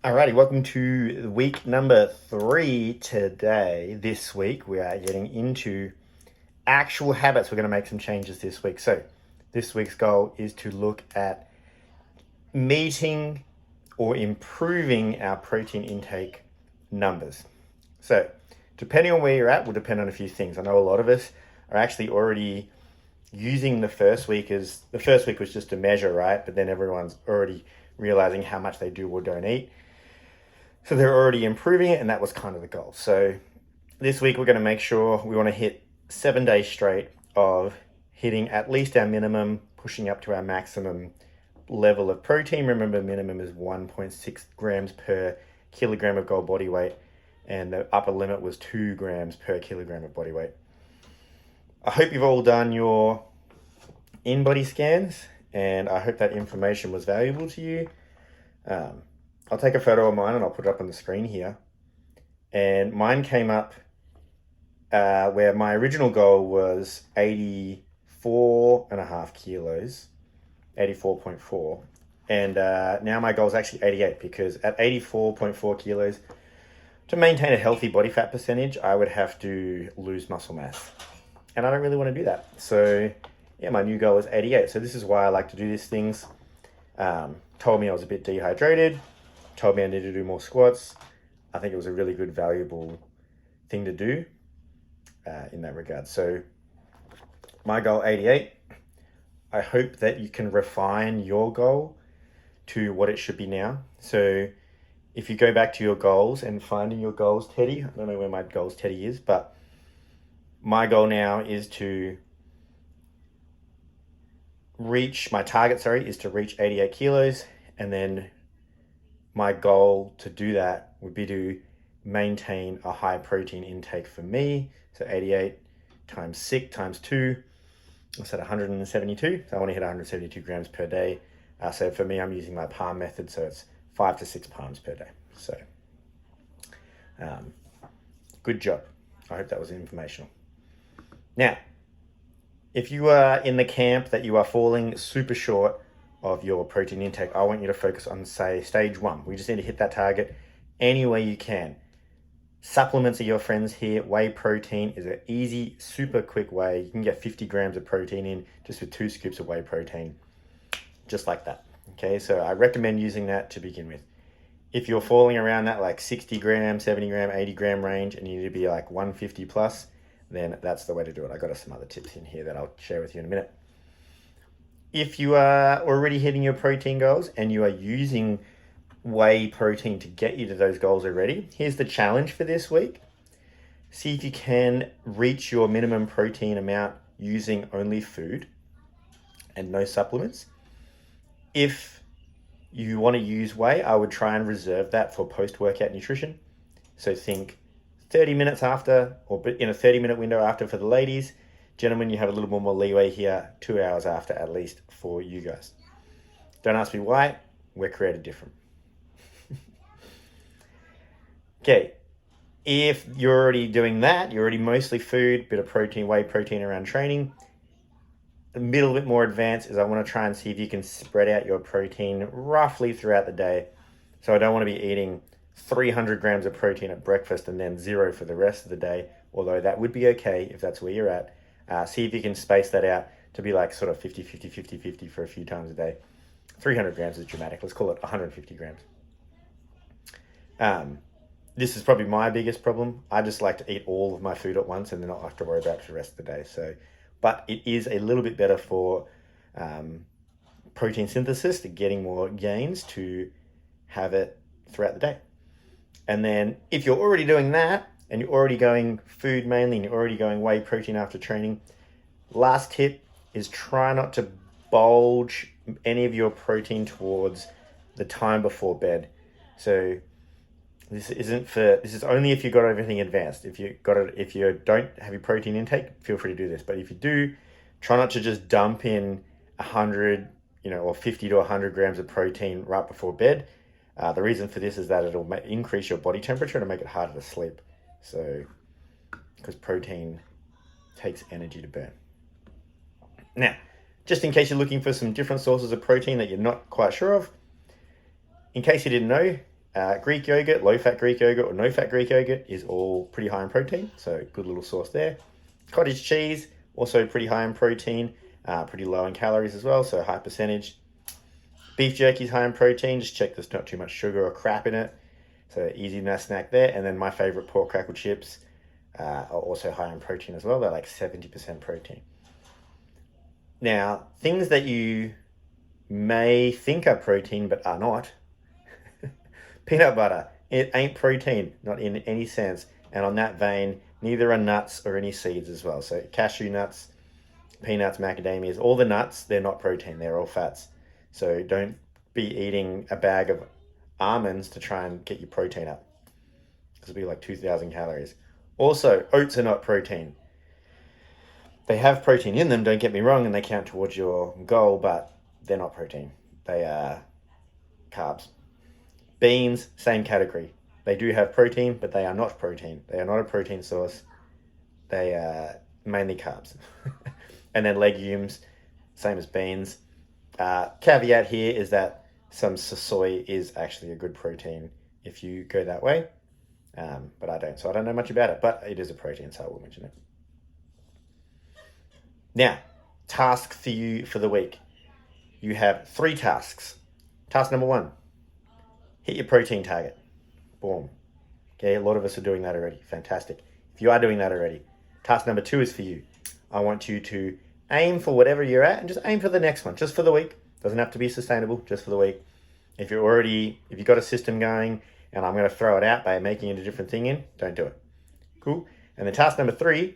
Alrighty, welcome to week number 3 today. This week we are getting into actual habits. We're going to make some changes this week. So this week's goal is to look at meeting or improving our protein intake numbers. So depending on where you're at will depend on a few things. I know a lot of us are actually already using the first week as the first week was just a measure, right? But then everyone's already realizing how much they do or don't eat. So they're already improving it, and that was kind of the goal. So this week we're going to make sure we want to hit 7 days straight of hitting at least our minimum, pushing up to our maximum level of protein. Remember, minimum is 1.6 grams per kilogram of goal body weight, and the upper limit was 2 grams per kilogram of body weight. I hope you've all done your in-body scans, and I hope that information was valuable to you. I'll take a photo of mine and I'll put it up on the screen here. And mine came up where my original goal was 84.5 kilos, 84.4. And now my goal is actually 88, because at 84.4 kilos, to maintain a healthy body fat percentage, I would have to lose muscle mass. And I don't really want to do that. So yeah, my new goal is 88. So this is why I like to do these things. Told me I was a bit dehydrated, told me I needed to do more squats. I think it was a really good, valuable thing to do in that regard. So my goal, 88. I hope that you can refine your goal to what it should be now. So if you go back to your goals and finding your goals, Teddy, I don't know where my goals Teddy is, but my goal now is to reach, my target, is to reach 88 kilos. And then my goal to do that would be to maintain a high protein intake for me. So 88 times 6 times 2, I said 172. So I want to hit 172 grams per day. So for me, I'm using my palm method. So it's 5 to 6 palms per day. So good job. I hope that was informational. Now, if you are in the camp that you are falling super short of your protein intake, I want you to focus on, say, stage 1. We just need to hit that target any way you can. Supplements are your friends here. Whey protein is an easy, super quick way. You can get 50 grams of protein in just with 2 scoops of whey protein, just like that. Okay, so I recommend using that to begin with. If you're falling around that like 60 gram, 70 gram, 80 gram range, and you need to be like 150 plus, then that's the way to do it. I got some other tips in here that I'll share with you in a minute. If you are already hitting your protein goals and you are using whey protein to get you to those goals already, here's the challenge for this week. See if you can reach your minimum protein amount using only food and no supplements. If you want to use whey, I would try and reserve that for post-workout nutrition. So think 30 minutes after, or in a 30-minute window after for the ladies. Gentlemen, you have a little more leeway here, 2 hours after at least for you guys. Don't ask me why, we're created different. Okay, if you're already doing that, you're already mostly food, bit of protein, whey protein around training. A little bit more advanced is I want to try and see if you can spread out your protein roughly throughout the day. So I don't want to be eating 300 grams of protein at breakfast and then 0 for the rest of the day, although that would be okay if that's where you're at. See if you can space that out to be like sort of 50, 50, 50, 50 for a few times a day. 300 grams is dramatic. Let's call it 150 grams. This is probably my biggest problem. I just like to eat all of my food at once and then not have to worry about it for the rest of the day. So, but it is a little bit better for protein synthesis, to getting more gains, to have it throughout the day. And then if you're already doing that, and you're already going food mainly, and you're already going whey protein after training, last tip is try not to bulge any of your protein towards the time before bed. So this is only if you've got everything advanced. If you don't have your protein intake, feel free to do this. But if you do, try not to just dump in 100, or 50 to 100 grams of protein right before bed. The reason for this is that it'll increase your body temperature and make it harder to sleep. So, because protein takes energy to burn. Now, just in case you're looking for some different sources of protein that you're not quite sure of, in case you didn't know, Greek yogurt, low-fat Greek yogurt or no-fat Greek yogurt is all pretty high in protein, so good little source there. Cottage cheese, also pretty high in protein, pretty low in calories as well, so high percentage. Beef jerky is high in protein, just check there's not too much sugar or crap in it, so easy snack there. And then my favorite pork crackle chips are also high in protein as well, they're like 70% protein. Now, things that you may think are protein but are not. Peanut butter, it ain't protein, not in any sense. And on that vein, neither are nuts or any seeds as well. So cashew nuts, peanuts, macadamias, all the nuts, they're not protein, they're all fats. So don't be eating a bag of almonds to try and get your protein up, because it'll be like 2,000 calories. Also, oats are not protein. They have protein in them, don't get me wrong, and they count towards your goal, but they're not protein. They are carbs. Beans, same category. They do have protein, but they are not protein. They are not a protein source. They are mainly carbs. And then legumes, same as beans. Caveat here is that some soy is actually a good protein if you go that way. But I don't, so I don't know much about it, but it is a protein, so I will mention it. Now, task for you for the week. You have 3 tasks. Task number 1, hit your protein target. Boom. Okay, a lot of us are doing that already. Fantastic. If you are doing that already, task number 2 is for you. I want you to aim for whatever you're at and just aim for the next one, just for the week. Doesn't have to be sustainable, just for the week. If you've got a system going and I'm going to throw it out by making it a different thing in, don't do it. Cool. And then task number 3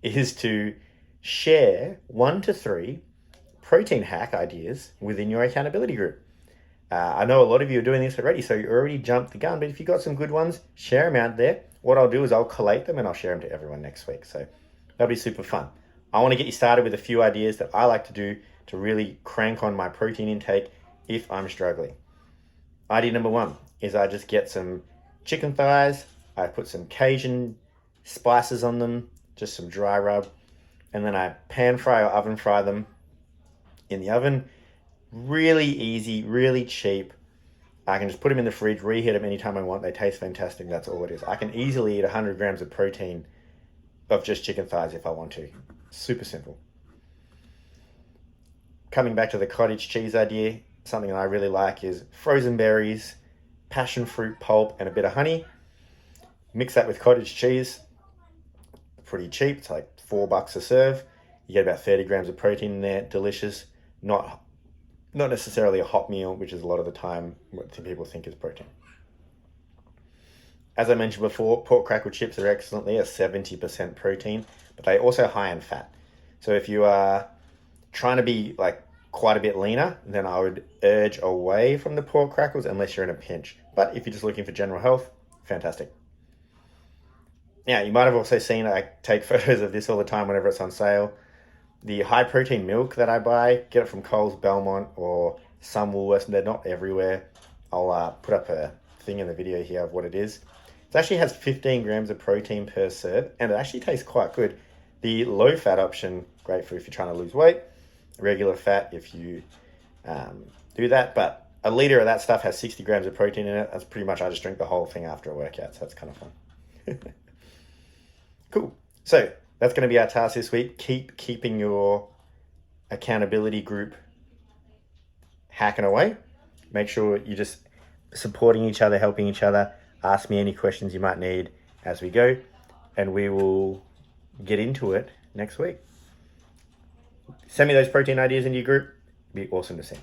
is to share 1 to 3 protein hack ideas within your accountability group. I know a lot of you are doing this already, so you already jumped the gun, but if you've got some good ones, share them out there. What I'll do is I'll collate them and I'll share them to everyone next week. So that'll be super fun. I want to get you started with a few ideas that I like to do to really crank on my protein intake if I'm struggling. Idea number 1 is I just get some chicken thighs, I put some Cajun spices on them, just some dry rub, and then I pan fry or oven fry them in the oven. Really easy, really cheap. I can just put them in the fridge, reheat them anytime I want. They taste fantastic. That's all it is. I can easily eat 100 grams of protein of just chicken thighs if I want to. Super simple. Coming back to the cottage cheese idea, something that I really like is frozen berries, passion fruit pulp, and a bit of honey. Mix that with cottage cheese. Pretty cheap. It's like $4 a serve. You get about 30 grams of protein in there. Delicious. Not necessarily a hot meal, which is a lot of the time what people think is protein. As I mentioned before, pork crackle chips are excellently a 70% protein, but they're also high in fat. So if you are trying to be like quite a bit leaner, then I would urge away from the pork crackles unless you're in a pinch. But if you're just looking for general health, fantastic. Now, you might have also seen I take photos of this all the time whenever it's on sale. The high protein milk that I buy, get it from Coles, Belmont, or some Woolworths. They're not everywhere. I'll put up a thing in the video here of what it is. It actually has 15 grams of protein per serve, and it actually tastes quite good. The low fat option, great for if you're trying to lose weight. Regular fat if you do that, but a liter of that stuff has 60 grams of protein in it. That's pretty much, I just drink the whole thing after a workout, so that's kind of fun. Cool. So that's going to be our task this week. Keeping your accountability group hacking away. Make sure you're just supporting each other, helping each other. Ask me any questions you might need as we go, and we will get into it next week. Send me those protein ideas into your group. It'd be awesome to see.